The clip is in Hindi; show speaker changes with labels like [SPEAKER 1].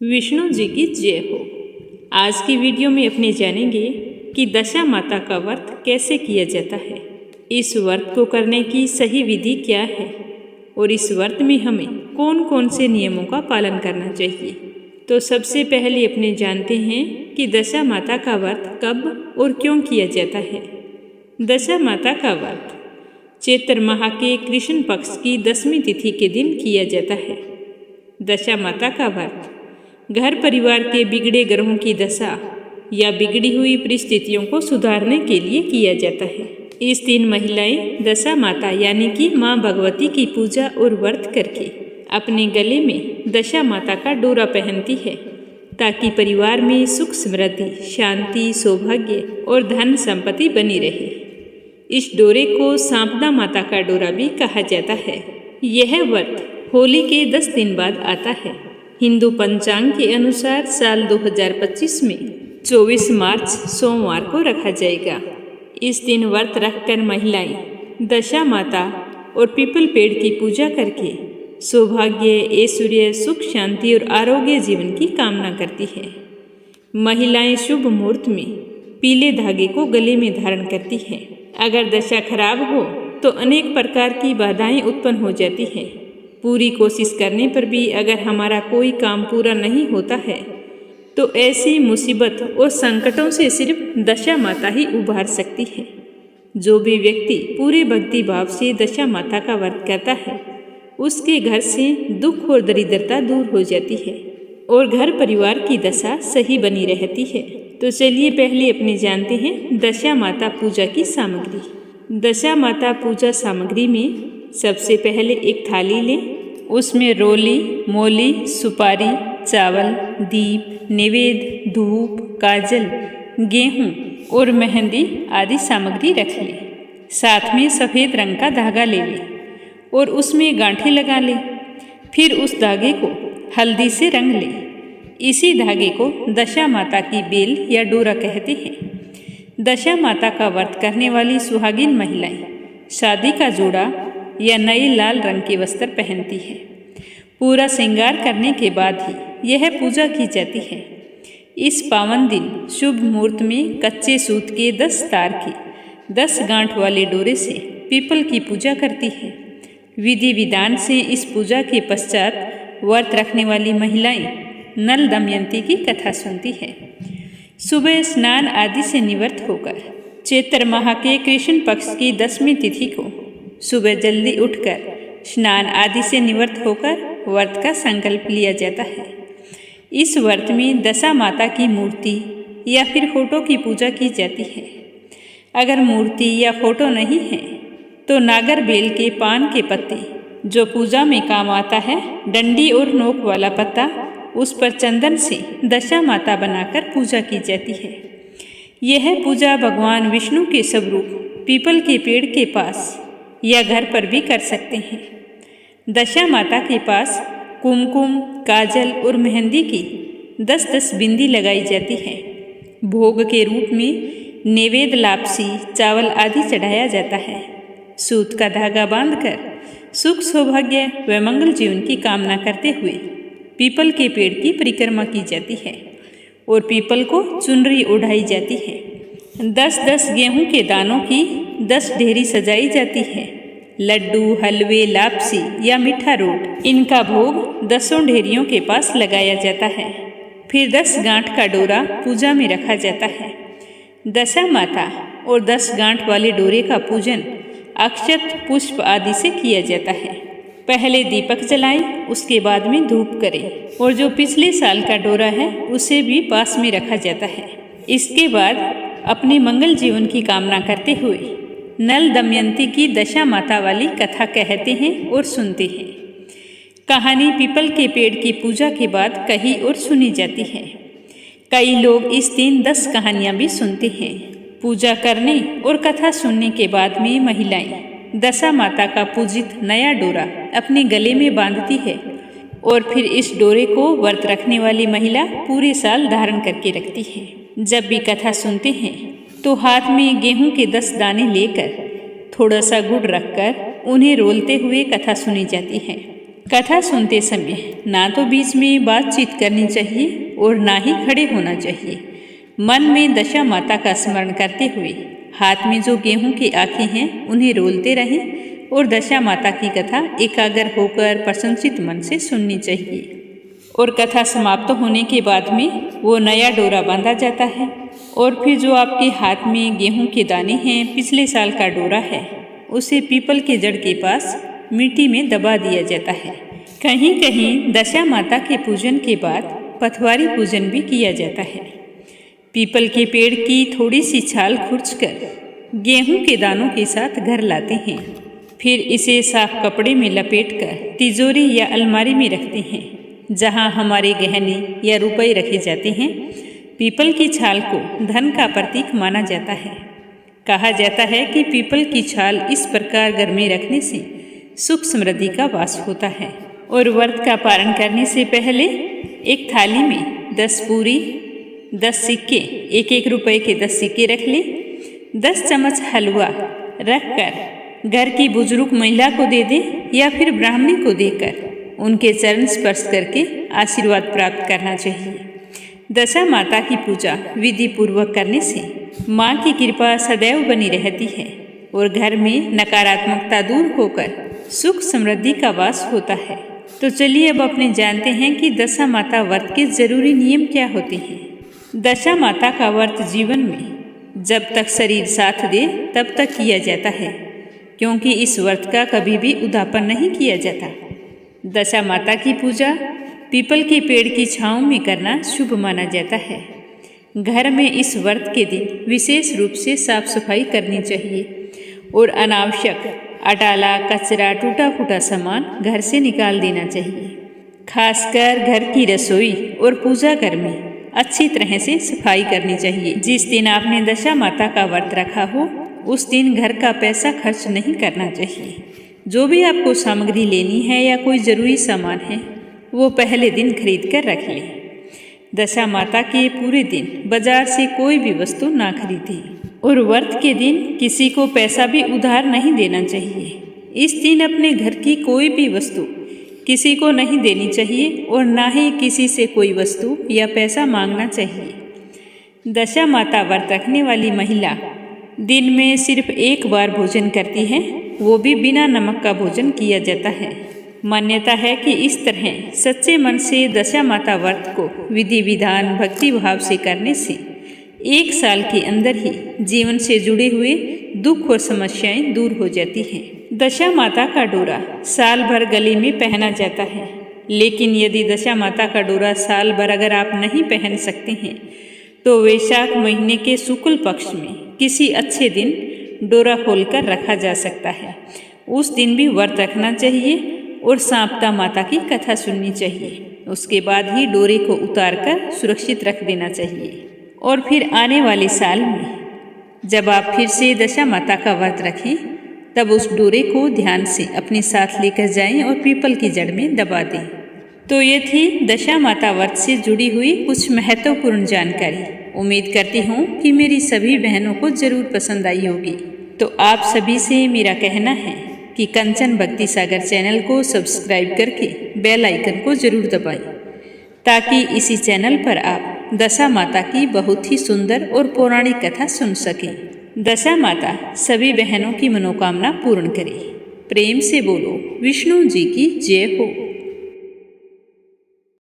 [SPEAKER 1] विष्णु जी की जय हो। आज की वीडियो में अपने जानेंगे कि दशा माता का व्रत कैसे किया जाता है, इस व्रत को करने की सही विधि क्या है और इस व्रत में हमें कौन कौन से नियमों का पालन करना चाहिए। तो सबसे पहले अपने जानते हैं कि दशा माता का व्रत कब और क्यों किया जाता है। दशा माता का व्रत चैत्र माह के कृष्ण पक्ष की 10वीं तिथि के दिन किया जाता है। दशा माता का व्रत घर परिवार के बिगड़े ग्रहों की दशा या बिगड़ी हुई परिस्थितियों को सुधारने के लिए किया जाता है। इस दिन महिलाएं दशा माता यानी कि माँ भगवती की पूजा और व्रत करके अपने गले में दशा माता का डोरा पहनती है ताकि परिवार में सुख समृद्धि, शांति, सौभाग्य और धन संपत्ति बनी रहे। इस डोरे को सांपदा माता का डोरा भी कहा जाता है। यह व्रत होली के 10 दिन बाद आता है। हिंदू पंचांग के अनुसार साल 2025 में 24 मार्च सोमवार को रखा जाएगा। इस दिन व्रत रखकर महिलाएं दशा माता और पीपल पेड़ की पूजा करके सौभाग्य, ऐश्वर्य, सुख, शांति और आरोग्य जीवन की कामना करती है। महिलाएं शुभ मुहूर्त में पीले धागे को गले में धारण करती हैं। अगर दशा खराब हो तो अनेक प्रकार की बाधाएं उत्पन्न हो जाती हैं। पूरी कोशिश करने पर भी अगर हमारा कोई काम पूरा नहीं होता है तो ऐसी मुसीबत और संकटों से सिर्फ दशा माता ही उबार सकती है। जो भी व्यक्ति पूरे भक्ति भाव से दशा माता का व्रत करता है उसके घर से दुख और दरिद्रता दूर हो जाती है और घर परिवार की दशा सही बनी रहती है। तो चलिए पहले अपने जानते हैं दशा माता पूजा की सामग्री। दशा माता पूजा सामग्री में सबसे पहले एक थाली लें। उसमें रोली, मौली, सुपारी, चावल, दीप, नैवेद्य, धूप, काजल, गेहूं और मेहंदी आदि सामग्री रख लें। साथ में सफ़ेद रंग का धागा ले लें और उसमें गांठें लगा लें। फिर उस धागे को हल्दी से रंग लें। इसी धागे को दशा माता की बेल या डोरा कहते हैं। दशा माता का व्रत करने वाली सुहागिन महिलाएं शादी का जोड़ा या नए लाल रंग के वस्त्र पहनती है। पूरा श्रृंगार करने के बाद ही यह पूजा की जाती है। इस पावन दिन शुभ मुहूर्त में कच्चे सूत के 10 तार के 10 गांठ वाले डोरे से पीपल की पूजा करती है। विधि विधान से इस पूजा के पश्चात व्रत रखने वाली महिलाएं नल दमयंती की कथा सुनती है। सुबह स्नान आदि से निवृत्त होकर चैत्र माह के कृष्ण पक्ष की 10वीं तिथि को सुबह जल्दी उठकर स्नान आदि से निवृत्त होकर व्रत का संकल्प लिया जाता है। इस व्रत में दशा माता की मूर्ति या फिर फोटो की पूजा की जाती है। अगर मूर्ति या फोटो नहीं है तो नागर बेल के पान के पत्ते जो पूजा में काम आता है, डंडी और नोक वाला पत्ता, उस पर चंदन से दशा माता बनाकर पूजा की जाती है। यह पूजा भगवान विष्णु के स्वरूप पीपल के पेड़ के पास या घर पर भी कर सकते हैं। दशा माता के पास कुमकुम, काजल और मेहंदी की 10-10 बिंदी लगाई जाती है। भोग के रूप में नैवेद्य, लापसी, चावल आदि चढ़ाया जाता है। सूत का धागा बांधकर सुख, सौभाग्य व मंगल जीवन की कामना करते हुए पीपल के पेड़ की परिक्रमा की जाती है और पीपल को चुनरी ओढ़ाई जाती है। 10-10 गेहूं के दानों की 10 ढेरी सजाई जाती है। लड्डू, हलवे, लापसी या मीठा रोट, इनका भोग 10 ढेरियों के पास लगाया जाता है। फिर 10 गांठ का डोरा पूजा में रखा जाता है। दशा माता और 10 गांठ वाले डोरे का पूजन अक्षत, पुष्प आदि से किया जाता है। पहले दीपक जलाएं, उसके बाद में धूप करें और जो पिछले साल का डोरा है उसे भी पास में रखा जाता है। इसके बाद अपने मंगल जीवन की कामना करते हुए नल दमयंती की दशा माता वाली कथा कहते हैं और सुनते हैं। कहानी पीपल के पेड़ की पूजा के बाद कही और सुनी जाती है। कई लोग इस दिन 10 कहानियाँ भी सुनते हैं। पूजा करने और कथा सुनने के बाद में महिलाएं दशा माता का पूजित नया डोरा अपने गले में बांधती है और फिर इस डोरे को व्रत रखने वाली महिला पूरे साल धारण करके रखती है। जब भी कथा सुनते हैं तो हाथ में गेहूं के 10 दाने लेकर थोड़ा सा गुड़ रखकर उन्हें रोलते हुए कथा सुनी जाती है। कथा सुनते समय ना तो बीच में बातचीत करनी चाहिए और ना ही खड़े होना चाहिए। मन में दशा माता का स्मरण करते हुए हाथ में जो गेहूं की आँखें हैं उन्हें रोलते रहें और दशा माता की कथा एकाग्र होकर प्रसन्नचित मन से सुननी चाहिए। और कथा समाप्त होने के बाद में वो नया डोरा बांधा जाता है और फिर जो आपके हाथ में गेहूं के दाने हैं, पिछले साल का डोरा है, उसे पीपल के जड़ के पास मिट्टी में दबा दिया जाता है। कहीं कहीं दशा माता के पूजन के बाद पथवारी पूजन भी किया जाता है। पीपल के पेड़ की थोड़ी सी छाल खुरचकर गेहूं के दानों के साथ घर लाते हैं। फिर इसे साफ कपड़े में लपेटकर तिजोरी या अलमारी में रखते हैं, जहां हमारे गहने या रुपए रखे जाते हैं। पीपल की छाल को धन का प्रतीक माना जाता है। कहा जाता है कि पीपल की छाल इस प्रकार घर में रखने से सुख समृद्धि का वास होता है। और व्रत का पारण करने से पहले एक थाली में 10 पूरी, 10 सिक्के, 1-1 रुपए के 10 सिक्के रख ले। 10 चम्मच हलवा रखकर घर की बुजुर्ग महिला को दे दे या फिर ब्राह्मणी को देकर उनके चरण स्पर्श करके आशीर्वाद प्राप्त करना चाहिए। दशा माता की पूजा विधि पूर्वक करने से माँ की कृपा सदैव बनी रहती है और घर में नकारात्मकता दूर होकर सुख समृद्धि का वास होता है। तो चलिए अब अपने जानते हैं कि दशा माता व्रत के जरूरी नियम क्या होते हैं। दशा माता का व्रत जीवन में जब तक शरीर साथ दे तब तक किया जाता है, क्योंकि इस व्रत का कभी भी उदापन नहीं किया जाता। दशा माता की पूजा पीपल के पेड़ की छांव में करना शुभ माना जाता है। घर में इस व्रत के दिन विशेष रूप से साफ सफाई करनी चाहिए और अनावश्यक अटाला, कचरा, टूटा फूटा सामान घर से निकाल देना चाहिए। खासकर घर की रसोई और पूजा घर में अच्छी तरह से सफाई करनी चाहिए। जिस दिन आपने दशा माता का व्रत रखा हो उस दिन घर का पैसा खर्च नहीं करना चाहिए। जो भी आपको सामग्री लेनी है या कोई ज़रूरी सामान है वो पहले दिन खरीद कर रख लें। दशा माता के पूरे दिन बाजार से कोई भी वस्तु ना खरीदें और व्रत के दिन किसी को पैसा भी उधार नहीं देना चाहिए। इस दिन अपने घर की कोई भी वस्तु किसी को नहीं देनी चाहिए और ना ही किसी से कोई वस्तु या पैसा मांगना चाहिए। दशा माता व्रत रखने वाली महिला दिन में सिर्फ एक बार भोजन करती है, वो भी बिना नमक का भोजन किया जाता है। मान्यता है कि इस तरह सच्चे मन से दशा माता व्रत को विधि विधान भक्ति भाव से करने से 1 साल के अंदर ही जीवन से जुड़े हुए दुख और समस्याएं दूर हो जाती हैं। दशा माता का डोरा साल भर गले में पहना जाता है, लेकिन यदि दशा माता का डोरा साल भर अगर आप नहीं पहन सकते हैं तो वैशाख महीने के शुक्ल पक्ष में किसी अच्छे दिन डोरा खोलकर रखा जा सकता है। उस दिन भी व्रत रखना चाहिए और सांपता माता की कथा सुननी चाहिए। उसके बाद ही डोरे को उतारकर सुरक्षित रख देना चाहिए। और फिर आने वाले साल में जब आप फिर से दशा माता का व्रत रखें तब उस डोरे को ध्यान से अपने साथ लेकर जाएं और पीपल की जड़ में दबा दें। तो ये थी दशा माता व्रत से जुड़ी हुई कुछ महत्वपूर्ण जानकारी। उम्मीद करती हूँ कि मेरी सभी बहनों को ज़रूर पसंद आई होगी। तो आप सभी से मेरा कहना है कि कंचन भक्ति सागर चैनल को सब्सक्राइब करके बेल आइकन को ज़रूर दबाएं, ताकि इसी चैनल पर आप दशा माता की बहुत ही सुंदर और पौराणिक कथा सुन सकें। दशा माता सभी बहनों की मनोकामना पूर्ण करे। प्रेम से बोलो विष्णु जी की जय हो।